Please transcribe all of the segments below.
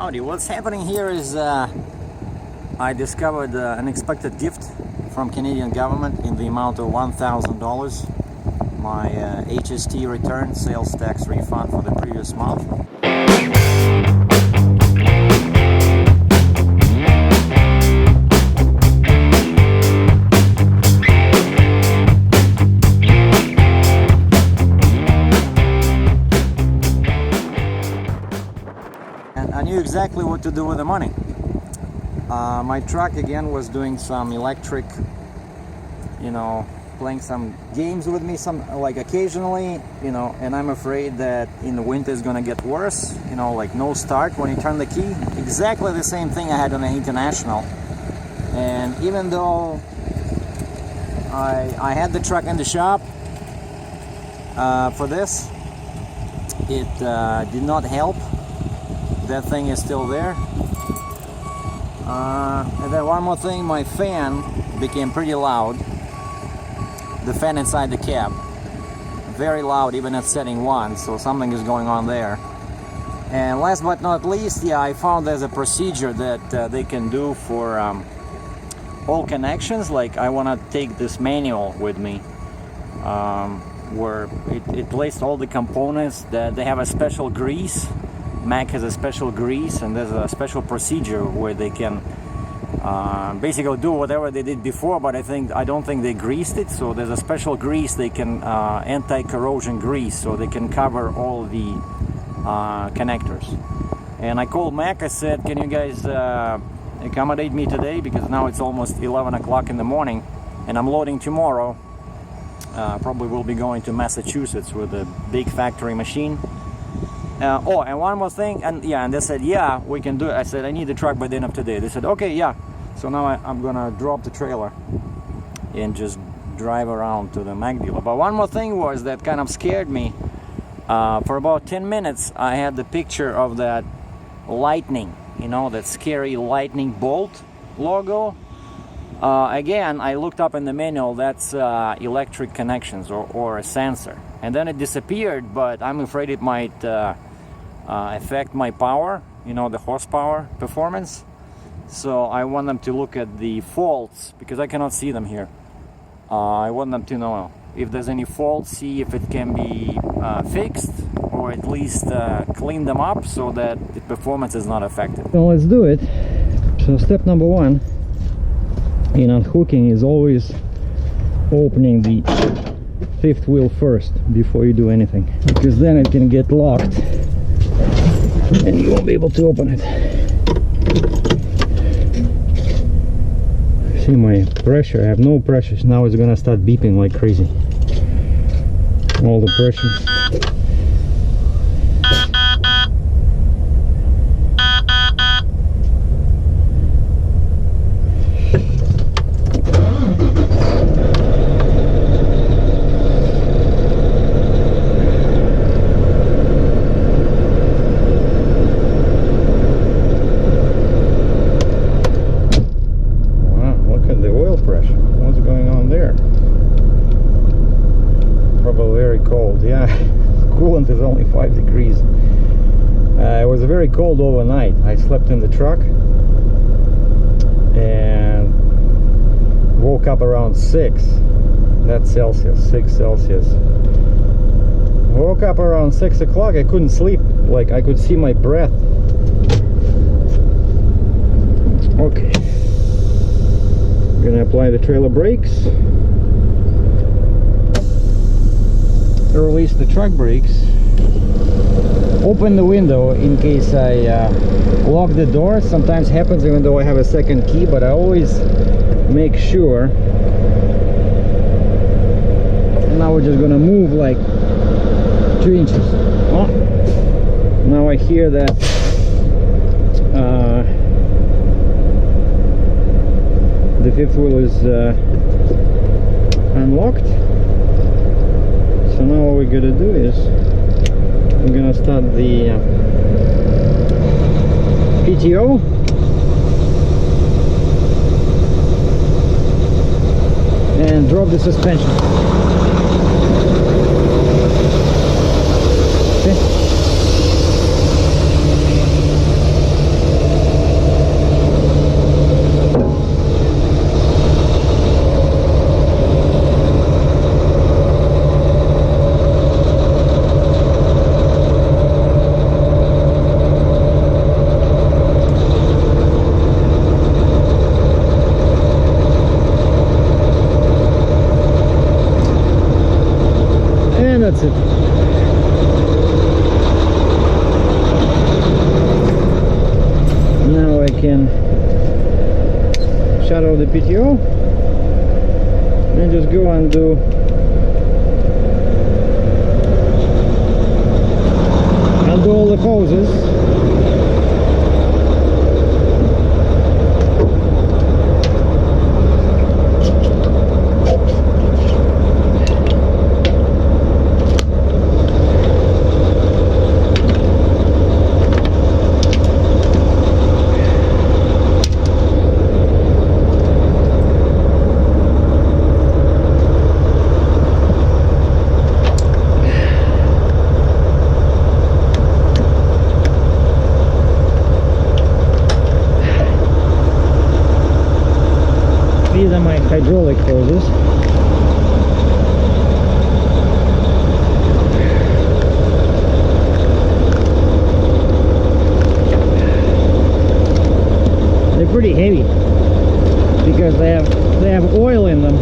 Howdy, what's happening here is I discovered an unexpected gift from Canadian government in the amount of $1,000. My HST return, sales tax refund for the previous month. And I knew exactly what to do with the money. My truck again was doing some electric, playing some games with me, like occasionally, and I'm afraid that in the winter it's gonna get worse, like no start when you turn the key. Exactly the same thing I had on the International. And even though I had the truck in the shop for this, it did not help. That thing is still there. And then one more thing, my fan became pretty loud. The fan inside the cab, very loud even at setting 1, so something is going on there. And last but not least, I found there's a procedure that they can do for all connections. Like I want to take this manual with me, where it lists all the components, that they have a special grease. Mac has a special grease, and there's a special procedure where they can basically do whatever they did before, but I don't think they greased it. So there's a special grease they can anti-corrosion grease, so they can cover all the connectors. And I called Mac. I said, can you guys accommodate me today, because now it's almost 11 o'clock in the morning and I'm loading tomorrow. Probably will be going to Massachusetts with a big factory machine. Oh, and one more thing, and they said, yeah, we can do it. I said, I need the truck by the end of today. They said, okay, yeah. So now I'm gonna drop the trailer and just drive around to the Mac dealer. But one more thing was that kind of scared me. For about 10 minutes, I had the picture of that lightning, that scary lightning bolt logo. Again, I looked up in the manual, that's electric connections or a sensor. And then it disappeared, but I'm afraid it might affect my power, the horsepower performance. So I want them to look at the faults, because I cannot see them here. I want them to know if there's any faults, see if it can be fixed, or at least clean them up so that the performance is not affected. Well, let's do it. So step number 1 in unhooking is always opening the 5th wheel first before you do anything, because then it can get locked and you won't be able to open it. See my pressure, I have no pressure. Now it's gonna start beeping like crazy. All the pressure. Coolant is only 5 degrees. It was very cold overnight. I slept in the truck and woke up around 6. That's Celsius, 6 Celsius. Woke up around 6 o'clock. I couldn't sleep. Like I could see my breath. Okay. I'm gonna apply the trailer brakes. Release the truck brakes, open the window in case I lock the door. Sometimes happens even though I have a second key, but I always make sure. And now we're just gonna move like 2 inches. Oh, now I hear that the 5th wheel is unlocked. So now what we're gonna do is we're gonna start the PTO. And drop the suspension. Okay. fix it. Now I can shut off the PTO and just go and do all the hoses. These are my hydraulic hoses. They're pretty heavy because they have oil in them.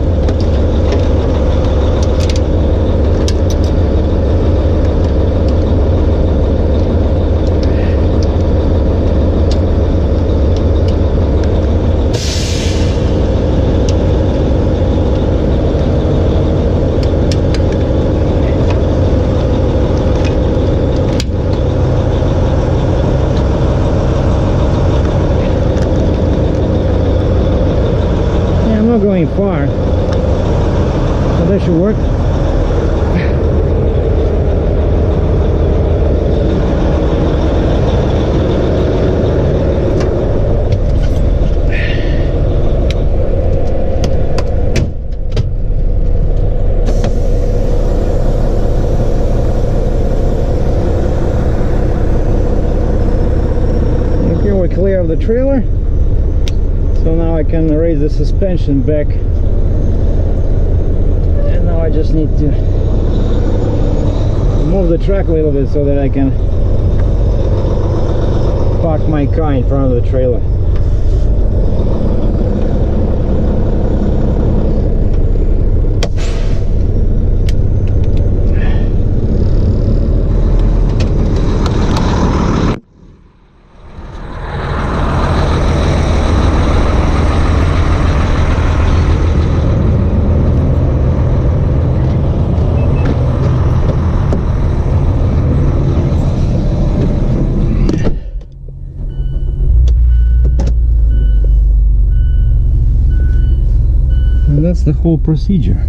Going far, so that should work. Okay, we're clear of the trailer. So now I can raise the suspension back, and now I just need to move the truck a little bit so that I can park my car in front of the trailer. And that's the whole procedure.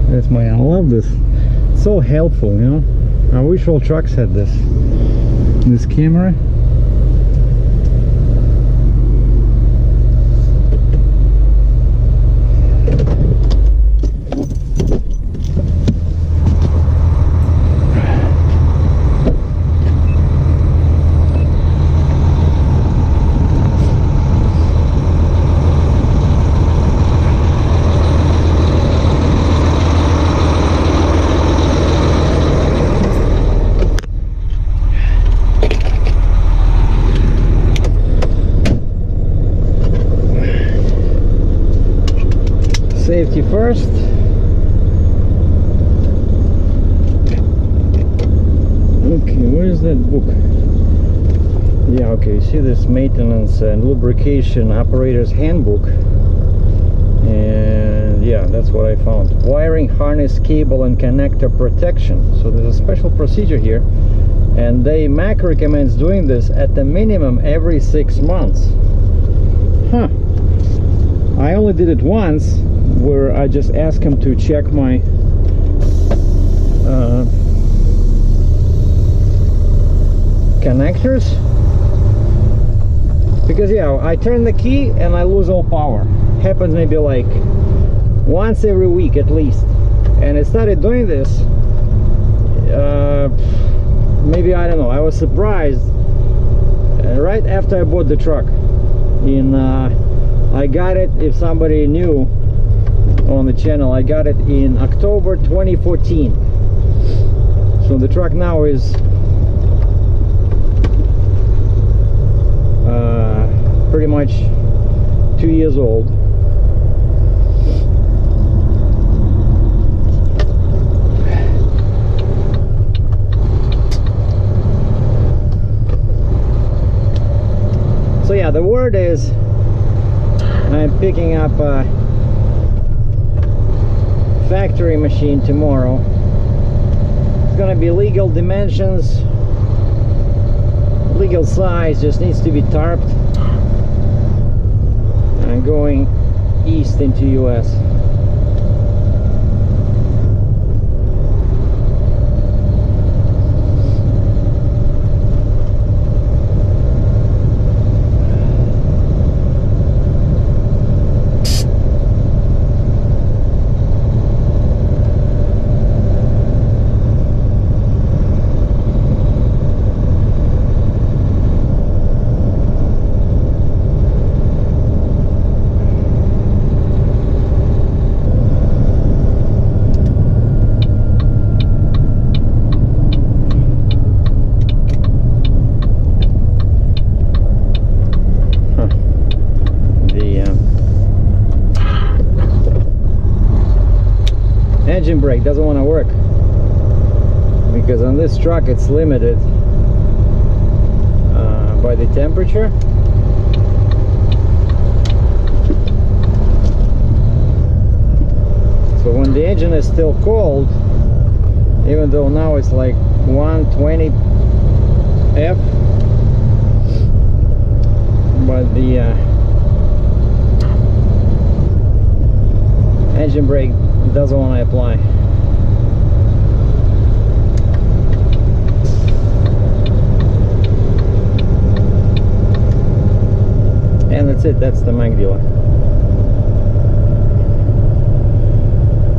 That's I love this. It's so helpful, you know. I wish all trucks had this camera. Safety first. Okay, where is that book? Yeah, okay, you see this maintenance and lubrication operator's handbook, and yeah, that's what I found. Wiring harness, cable and connector protection. So there's a special procedure here, and Mac recommends doing this at the minimum every 6 months. Huh. I only did it once, where I just asked him to check my connectors, because yeah, I turn the key and I lose all power. Happens maybe like once every week at least, and I started doing this maybe, I don't know, I was surprised right after I bought the truck. I got it, if somebody knew, on the channel. I got it in October 2014. So the truck now is pretty much 2 years old. So yeah, the word is I'm picking up a factory machine tomorrow. It's gonna be legal dimensions, legal size, just needs to be tarped. I'm going east into US. Engine brake doesn't want to work because on this truck it's limited by the temperature. So when the engine is still cold, even though now it's like 120 F, but the engine brake doesn't want to apply. And that's it, that's the Mac dealer.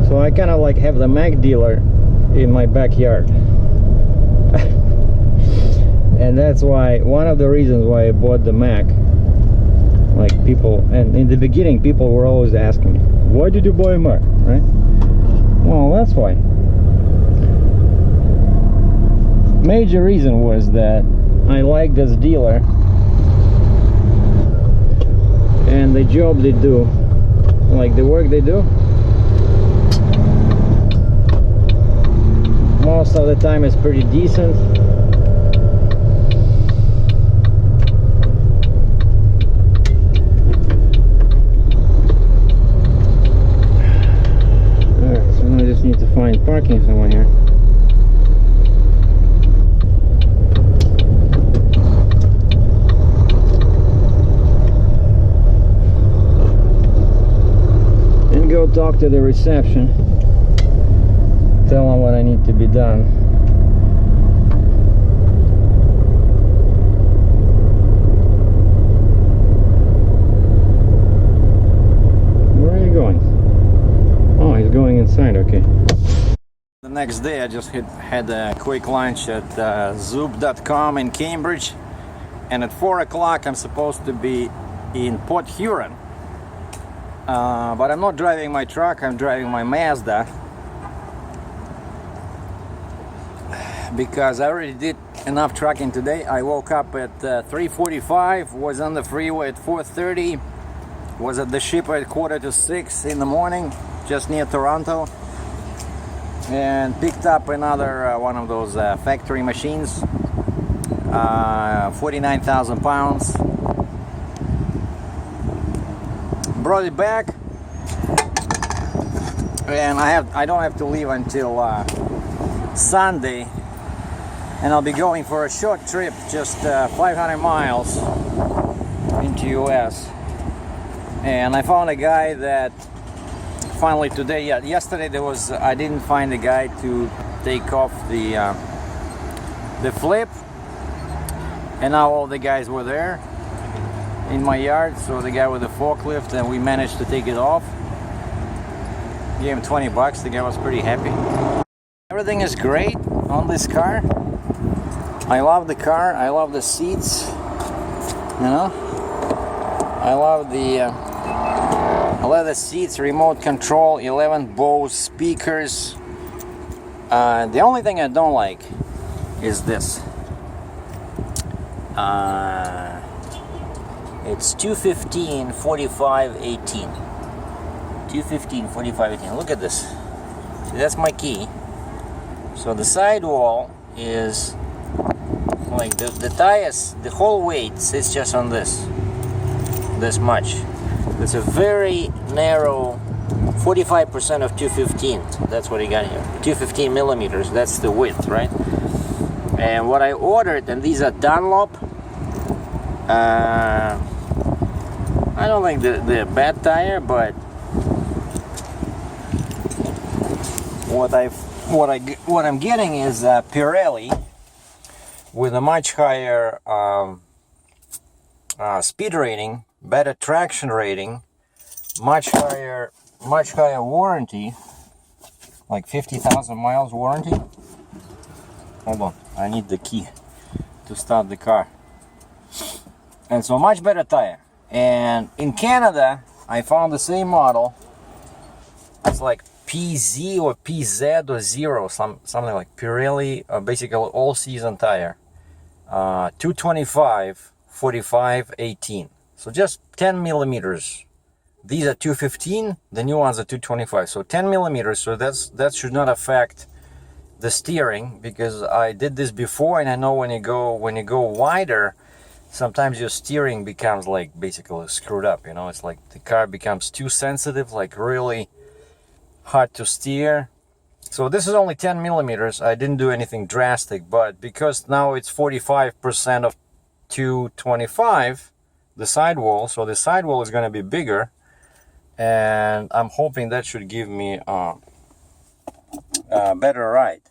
So I kind of like have the Mac dealer in my backyard. And that's why, one of the reasons why I bought the Mac. Like people, and in the beginning people were always asking me, why did you buy a Mac, right? Well, that's why. Major reason was that I like this dealer and the job they do, like the work they do. Most of the time is pretty decent. Need to find parking somewhere here. And go talk to the reception. Tell them what I need to be done. Where are you going? Oh, he's going inside, okay. The next day I just had a quick lunch at zoop.com in Cambridge, and at 4 o'clock I'm supposed to be in Port Huron. But I'm not driving my truck, I'm driving my Mazda, because I already did enough trucking today. I woke up at 3:45, was on the freeway at 4:30, was at the ship at 5:45 in the morning, just near Toronto, and picked up another one of those factory machines, 49,000 pounds. Brought it back, and I don't have to leave until Sunday, and I'll be going for a short trip, just 500 miles into US. And I found a guy that finally today, yesterday I didn't find a guy to take off the flip, and now all the guys were there in my yard. So the guy with the forklift, and we managed to take it off. Gave him 20 bucks. The guy was pretty happy. Everything is great on this car. I love the car. I love the seats. You know, I love the leather seats, remote control, 11 Bose speakers. The only thing I don't like is this. It's 215 45 18. 215 45 18. Look at this. See, that's my key. So the sidewall is like the tires, the whole weight sits just on this much. It's a very narrow 45% of 215. That's what I got here. 215 millimeters. That's the width, right? And what I ordered, and these are Dunlop. I don't think they're a bad tire, but what I'm getting is Pirelli with a much higher speed rating, better traction rating, much higher warranty, like 50,000 miles warranty. Hold on, I need the key to start the car. And so much better tire. And in Canada, I found the same model. It's like PZ or PZ or Zero, something like Pirelli, basically all-season tire. 225 45 18. So just 10 millimeters. These are 215. The new ones are 225. So 10 millimeters. So that should not affect the steering, because I did this before, and I know when you go wider, sometimes your steering becomes like basically screwed up, you know. It's like the car becomes too sensitive, like really hard to steer. So this is only 10 millimeters. I didn't do anything drastic, but because now it's 45% of 225, the sidewall, so the sidewall is going to be bigger, and I'm hoping that should give me a better ride.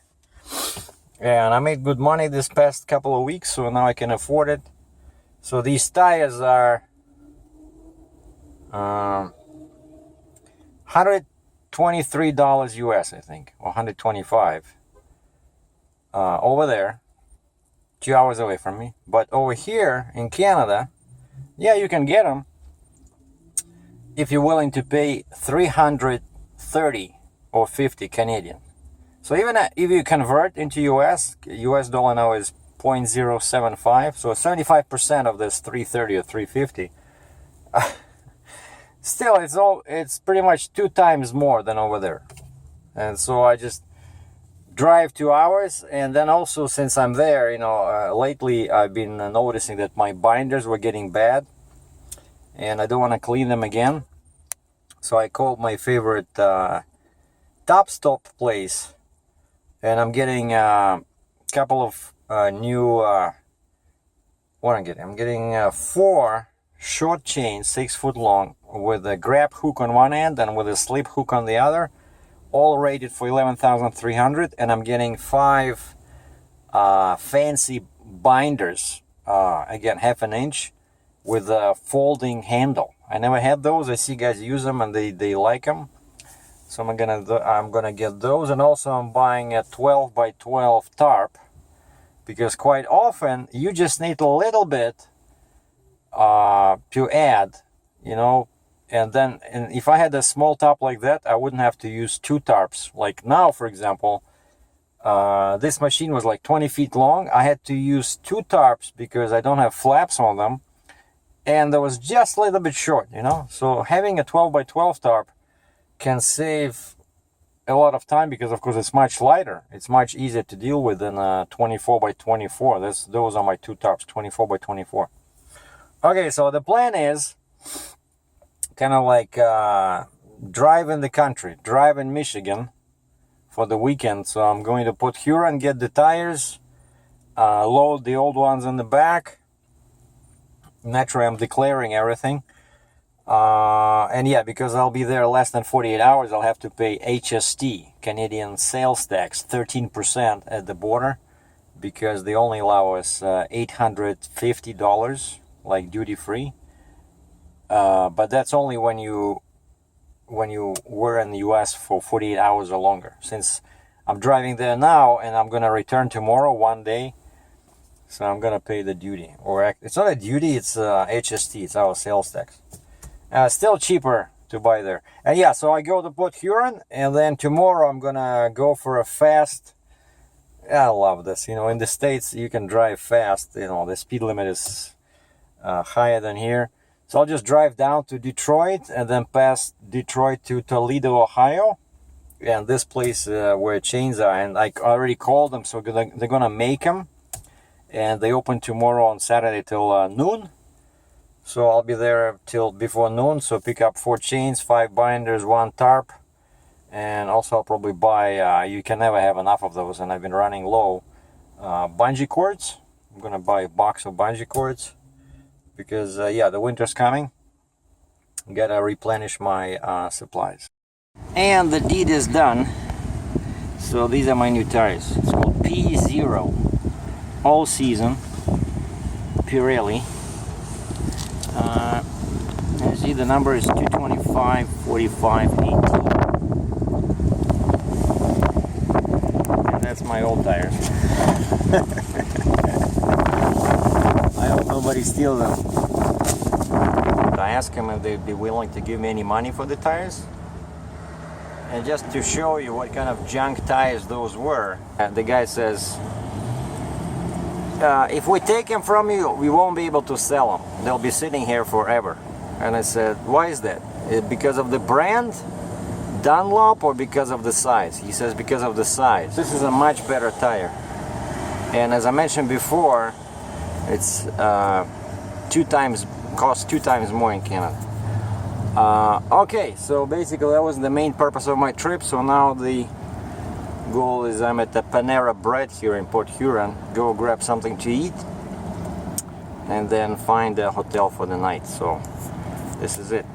And I made good money this past couple of weeks, so now I can afford it. So these tires are $123 US, I think, or 125 over there, 2 hours away from me. But over here in Canada, yeah, you can get them if you're willing to pay 330 or 50 Canadian. So even if you convert into US dollar now is 0.075, so 75% of this 330 or 350. Still, it's pretty much 2 times more than over there. And so I just drive 2 hours, and then also since I'm there, you know, lately I've been noticing that my binders were getting bad, and I don't want to clean them again. So I called my favorite top stop place, and I'm getting a couple of new what I'm getting 4 short chains, 6 foot long, with a grab hook on one end and with a slip hook on the other, all rated for 11,300. And I'm getting 5 fancy binders, again half an inch, with a folding handle. I never had those. I see guys use them and they like them, so I'm gonna get those. And also I'm buying a 12 by 12 tarp, because quite often you just need a little bit to add, you know. And if I had a small top like that, I wouldn't have to use 2 tarps. Like now, for example, this machine was like 20 feet long. I had to use 2 tarps because I don't have flaps on them, and that was just a little bit short, you know. So having a 12 by 12 tarp can save a lot of time, because of course it's much lighter. It's much easier to deal with than a 24 by 24. Those are my 2 tarps, 24 by 24. Okay, so the plan is kind of like drive in the country, drive in Michigan for the weekend. So I'm going to put Huron, get the tires, load the old ones in the back. Naturally, I'm declaring everything. And yeah, because I'll be there less than 48 hours, I'll have to pay HST, Canadian sales tax, 13% at the border, because they only allow us $850, like duty free. But that's only when you were in the US for 48 hours or longer. Since I'm driving there now and I'm gonna return tomorrow, one day, so I'm gonna pay the duty. Or it's not a duty, it's HST, it's our sales tax. Still cheaper to buy there. And yeah, so I go to Port Huron, and then tomorrow I'm gonna go for a fast. I love this. You know, in the States you can drive fast. You know, the speed limit is higher than here. So I'll just drive down to Detroit and then past Detroit to Toledo, Ohio. And this place where chains are, and I already called them, so they're gonna make them. And they open tomorrow on Saturday till noon. So I'll be there till before noon. So pick up 4 chains, 5 binders, 1 tarp. And also I'll probably buy, you can never have enough of those, and I've been running low, bungee cords. I'm gonna buy a box of bungee cords because yeah, the winter's coming. Gotta replenish my supplies. And the deed is done. So these are my new tires. It's called P0 all season Pirelli. You see the number is 225 45 18. And that's my old tires. I hope nobody steals them. I asked them if they'd be willing to give me any money for the tires. And just to show you what kind of junk tires those were, the guy says, if we take them from you, we won't be able to sell them. They'll be sitting here forever. And I said, why is that? Because of the brand, Dunlop, or because of the size? He says, because of the size. This is a much better tire. And as I mentioned before, it's costs 2 times more in Canada. Okay, so basically that was the main purpose of my trip. So now the goal is I'm at the Panera Bread here in Port Huron. Go grab something to eat and then find a hotel for the night. So this is it.